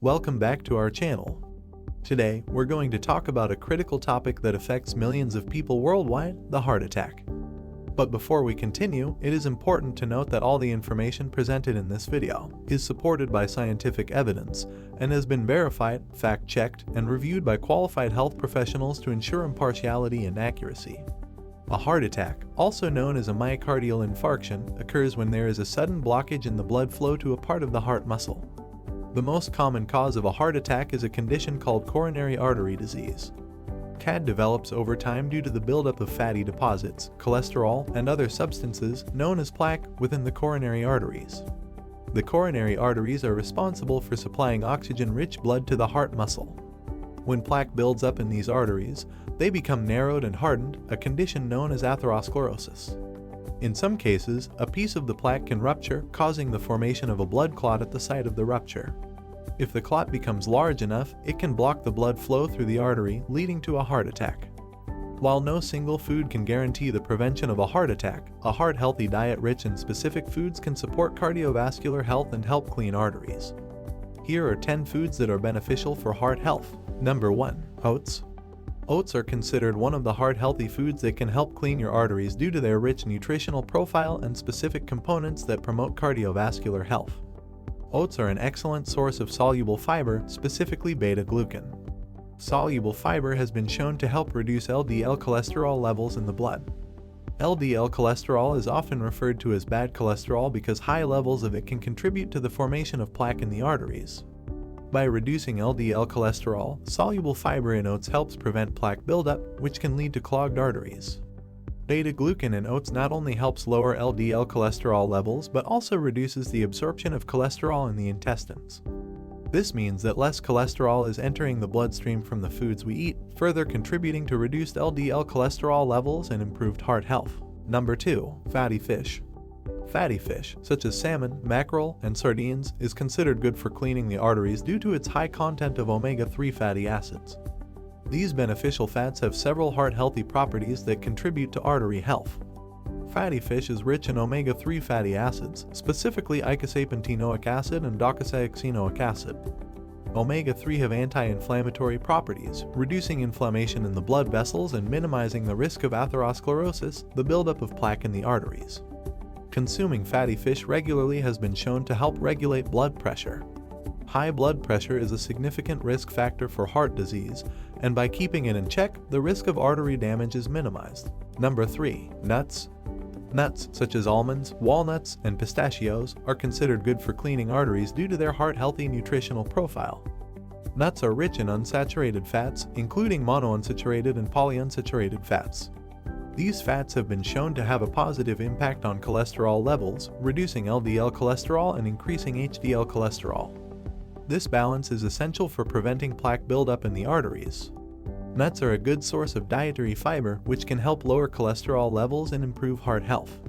Welcome back to our channel. Today, we're going to talk about a critical topic that affects millions of people worldwide, the heart attack. But before we continue, it is important to note that all the information presented in this video is supported by scientific evidence and has been verified, fact-checked, and reviewed by qualified health professionals to ensure impartiality and accuracy. A heart attack, also known as a myocardial infarction, occurs when there is a sudden blockage in the blood flow to a part of the heart muscle. The most common cause of a heart attack is a condition called coronary artery disease. CAD develops over time due to the buildup of fatty deposits, cholesterol, and other substances known as plaque within the coronary arteries. The coronary arteries are responsible for supplying oxygen-rich blood to the heart muscle. When plaque builds up in these arteries, they become narrowed and hardened, a condition known as atherosclerosis. In some cases, a piece of the plaque can rupture, causing the formation of a blood clot at the site of the rupture. If the clot becomes large enough, it can block the blood flow through the artery, leading to a heart attack. While no single food can guarantee the prevention of a heart attack, a heart-healthy diet rich in specific foods can support cardiovascular health and help clean arteries. Here are 10 foods that are beneficial for heart health. Number 1. Oats. Oats are considered one of the heart-healthy foods that can help clean your arteries due to their rich nutritional profile and specific components that promote cardiovascular health. Oats are an excellent source of soluble fiber, specifically beta-glucan. Soluble fiber has been shown to help reduce LDL cholesterol levels in the blood. LDL cholesterol is often referred to as bad cholesterol because high levels of it can contribute to the formation of plaque in the arteries. By reducing LDL cholesterol, soluble fiber in oats helps prevent plaque buildup, which can lead to clogged arteries. Beta-glucan in oats not only helps lower LDL cholesterol levels but also reduces the absorption of cholesterol in the intestines. This means that less cholesterol is entering the bloodstream from the foods we eat, further contributing to reduced LDL cholesterol levels and improved heart health. Number 2. Fatty fish. Fatty fish, such as salmon, mackerel, and sardines, is considered good for cleaning the arteries due to its high content of omega-3 fatty acids. These beneficial fats have several heart-healthy properties that contribute to artery health. Fatty fish is rich in omega-3 fatty acids, specifically icosapentaenoic acid and docosahexaenoic acid. Omega-3 have anti-inflammatory properties, reducing inflammation in the blood vessels and minimizing the risk of atherosclerosis, the buildup of plaque in the arteries. Consuming fatty fish regularly has been shown to help regulate blood pressure. High blood pressure is a significant risk factor for heart disease, and by keeping it in check, the risk of artery damage is minimized. Number 3. Nuts. Nuts, such as almonds, walnuts, and pistachios, are considered good for cleaning arteries due to their heart-healthy nutritional profile. Nuts are rich in unsaturated fats, including monounsaturated and polyunsaturated fats. These fats have been shown to have a positive impact on cholesterol levels, reducing LDL cholesterol and increasing HDL cholesterol. This balance is essential for preventing plaque buildup in the arteries. Nuts are a good source of dietary fiber, which can help lower cholesterol levels and improve heart health.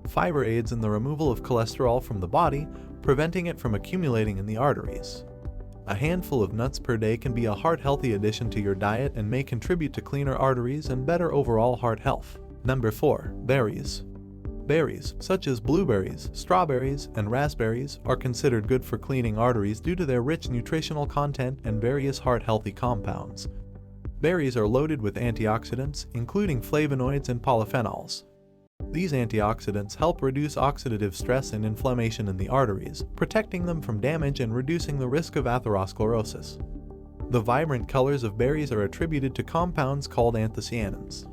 Fiber aids in the removal of cholesterol from the body, preventing it from accumulating in the arteries. A handful of nuts per day can be a heart-healthy addition to your diet and may contribute to cleaner arteries and better overall heart health. Number 4. Berries. Berries, such as blueberries, strawberries, and raspberries, are considered good for cleaning arteries due to their rich nutritional content and various heart-healthy compounds. Berries are loaded with antioxidants, including flavonoids and polyphenols. These antioxidants help reduce oxidative stress and inflammation in the arteries, protecting them from damage and reducing the risk of atherosclerosis. The vibrant colors of berries are attributed to compounds called anthocyanins.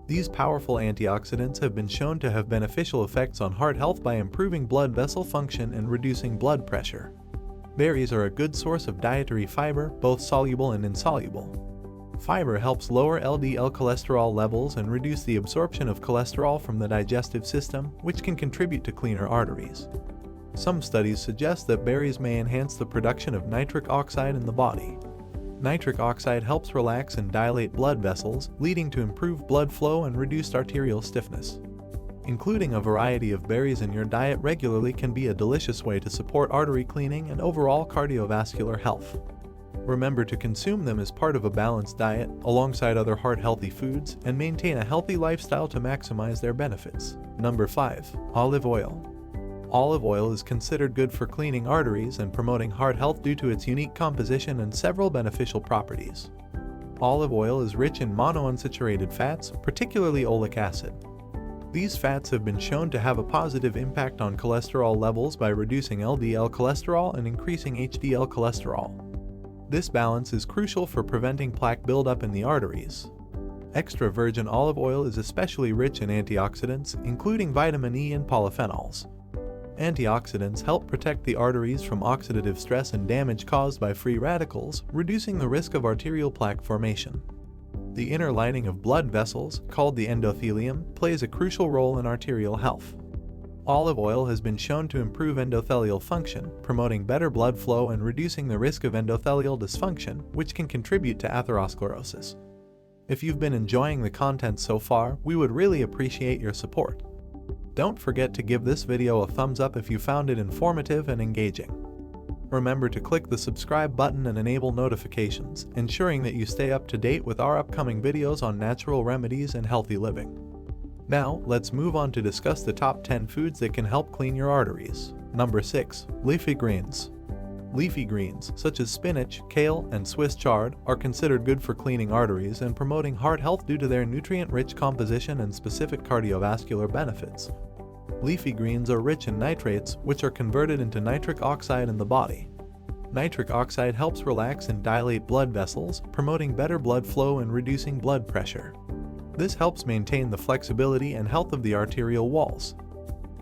These powerful antioxidants have been shown to have beneficial effects on heart health by improving blood vessel function and reducing blood pressure. Berries are a good source of dietary fiber, both soluble and insoluble. Fiber helps lower LDL cholesterol levels and reduce the absorption of cholesterol from the digestive system, which can contribute to cleaner arteries. Some studies suggest that berries may enhance the production of nitric oxide in the body. Nitric oxide helps relax and dilate blood vessels, leading to improved blood flow and reduced arterial stiffness. Including a variety of berries in your diet regularly can be a delicious way to support artery cleaning and overall cardiovascular health. Remember to consume them as part of a balanced diet, alongside other heart-healthy foods, and maintain a healthy lifestyle to maximize their benefits. Number 5. Olive oil. Olive oil is considered good for cleaning arteries and promoting heart health due to its unique composition and several beneficial properties. Olive oil is rich in monounsaturated fats, particularly oleic acid. These fats have been shown to have a positive impact on cholesterol levels by reducing LDL cholesterol and increasing HDL cholesterol. This balance is crucial for preventing plaque buildup in the arteries. Extra virgin olive oil is especially rich in antioxidants, including vitamin E and polyphenols. Antioxidants help protect the arteries from oxidative stress and damage caused by free radicals, reducing the risk of arterial plaque formation. The inner lining of blood vessels, called the endothelium, plays a crucial role in arterial health. Olive oil has been shown to improve endothelial function, promoting better blood flow and reducing the risk of endothelial dysfunction, which can contribute to atherosclerosis. If you've been enjoying the content so far, we would really appreciate your support. Don't forget to give this video a thumbs up if you found it informative and engaging. Remember to click the subscribe button and enable notifications, ensuring that you stay up to date with our upcoming videos on natural remedies and healthy living. Now, let's move on to discuss the top 10 foods that can help clean your arteries. Number 6. Leafy greens. Leafy greens, such as spinach, kale, and Swiss chard, are considered good for cleaning arteries and promoting heart health due to their nutrient-rich composition and specific cardiovascular benefits. Leafy greens are rich in nitrates, which are converted into nitric oxide in the body. Nitric oxide helps relax and dilate blood vessels, promoting better blood flow and reducing blood pressure. This helps maintain the flexibility and health of the arterial walls.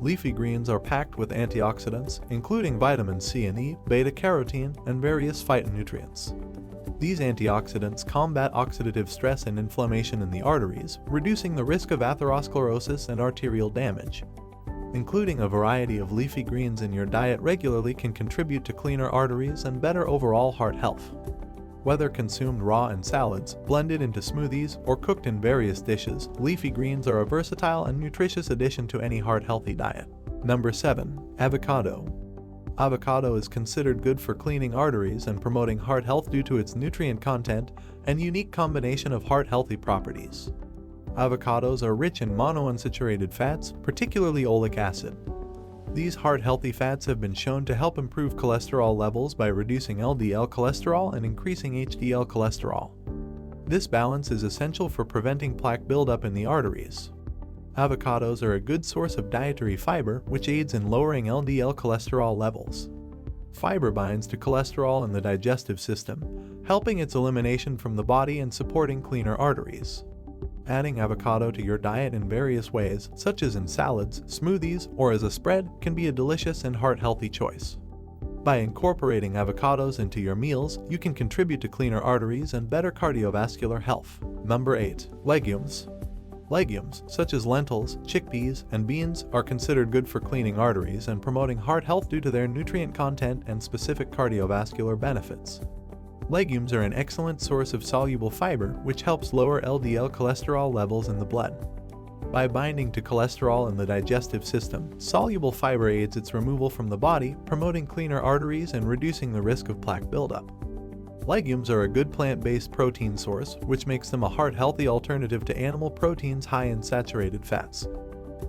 Leafy greens are packed with antioxidants, including vitamin C and E, beta-carotene, and various phytonutrients. These antioxidants combat oxidative stress and inflammation in the arteries, reducing the risk of atherosclerosis and arterial damage. Including a variety of leafy greens in your diet regularly can contribute to cleaner arteries and better overall heart health. Whether consumed raw in salads, blended into smoothies, or cooked in various dishes, leafy greens are a versatile and nutritious addition to any heart-healthy diet. Number 7. Avocado. Avocado is considered good for cleaning arteries and promoting heart health due to its nutrient content and unique combination of heart-healthy properties. Avocados are rich in monounsaturated fats, particularly oleic acid. These heart-healthy fats have been shown to help improve cholesterol levels by reducing LDL cholesterol and increasing HDL cholesterol. This balance is essential for preventing plaque buildup in the arteries. Avocados are a good source of dietary fiber, which aids in lowering LDL cholesterol levels. Fiber binds to cholesterol in the digestive system, helping its elimination from the body and supporting cleaner arteries. Adding avocado to your diet in various ways, such as in salads, smoothies, or as a spread, can be a delicious and heart-healthy choice. By incorporating avocados into your meals, you can contribute to cleaner arteries and better cardiovascular health. Number 8. Legumes. Legumes, such as lentils, chickpeas, and beans, are considered good for cleaning arteries and promoting heart health due to their nutrient content and specific cardiovascular benefits. Legumes are an excellent source of soluble fiber, which helps lower LDL cholesterol levels in the blood. By binding to cholesterol in the digestive system, soluble fiber aids its removal from the body, promoting cleaner arteries and reducing the risk of plaque buildup. Legumes are a good plant-based protein source, which makes them a heart-healthy alternative to animal proteins high in saturated fats.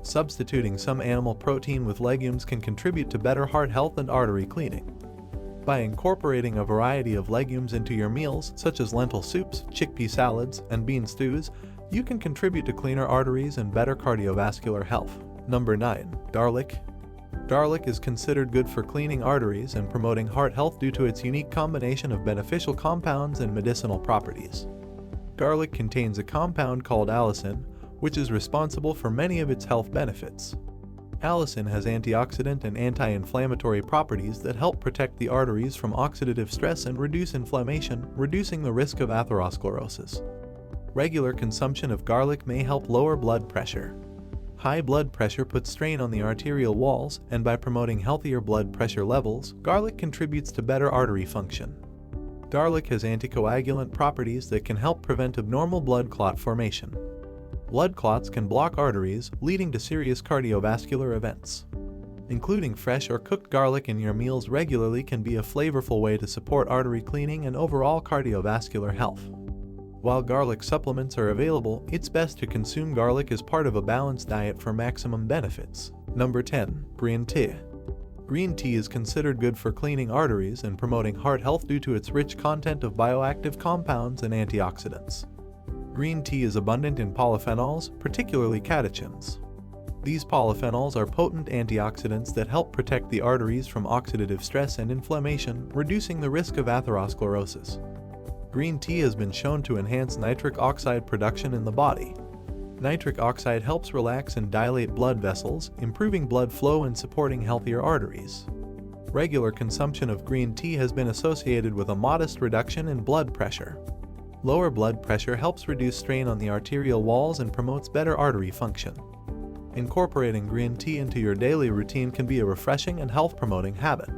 Substituting some animal protein with legumes can contribute to better heart health and artery cleaning. By incorporating a variety of legumes into your meals, such as lentil soups, chickpea salads, and bean stews, you can contribute to cleaner arteries and better cardiovascular health. Number 9. Garlic. Garlic is considered good for cleaning arteries and promoting heart health due to its unique combination of beneficial compounds and medicinal properties. Garlic contains a compound called allicin, which is responsible for many of its health benefits. Allicin has antioxidant and anti-inflammatory properties that help protect the arteries from oxidative stress and reduce inflammation, reducing the risk of atherosclerosis. Regular consumption of garlic may help lower blood pressure. High blood pressure puts strain on the arterial walls, and by promoting healthier blood pressure levels, garlic contributes to better artery function. Garlic has anticoagulant properties that can help prevent abnormal blood clot formation. Blood clots can block arteries, leading to serious cardiovascular events. Including fresh or cooked garlic in your meals regularly can be a flavorful way to support artery cleaning and overall cardiovascular health. While garlic supplements are available, it's best to consume garlic as part of a balanced diet for maximum benefits. Number 10. Green tea. Green tea is considered good for cleaning arteries and promoting heart health due to its rich content of bioactive compounds and antioxidants. Green tea is abundant in polyphenols, particularly catechins. These polyphenols are potent antioxidants that help protect the arteries from oxidative stress and inflammation, reducing the risk of atherosclerosis. Green tea has been shown to enhance nitric oxide production in the body. Nitric oxide helps relax and dilate blood vessels, improving blood flow and supporting healthier arteries. Regular consumption of green tea has been associated with a modest reduction in blood pressure. Lower blood pressure helps reduce strain on the arterial walls and promotes better artery function. Incorporating green tea into your daily routine can be a refreshing and health-promoting habit.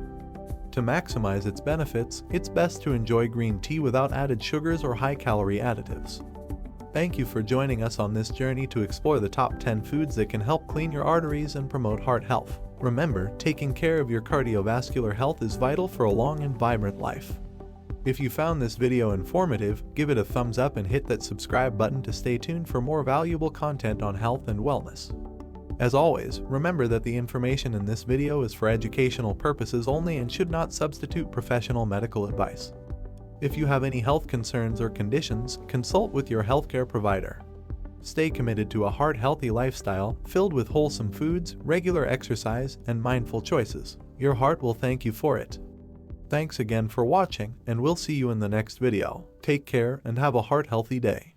To maximize its benefits, it's best to enjoy green tea without added sugars or high-calorie additives. Thank you for joining us on this journey to explore the top 10 foods that can help clean your arteries and promote heart health. Remember, taking care of your cardiovascular health is vital for a long and vibrant life. If you found this video informative, give it a thumbs up and hit that subscribe button to stay tuned for more valuable content on health and wellness. As always, remember that the information in this video is for educational purposes only and should not substitute professional medical advice. If you have any health concerns or conditions, consult with your healthcare provider. Stay committed to a heart-healthy lifestyle filled with wholesome foods, regular exercise, and mindful choices. Your heart will thank you for it. Thanks again for watching, and we'll see you in the next video. Take care and have a heart-healthy day.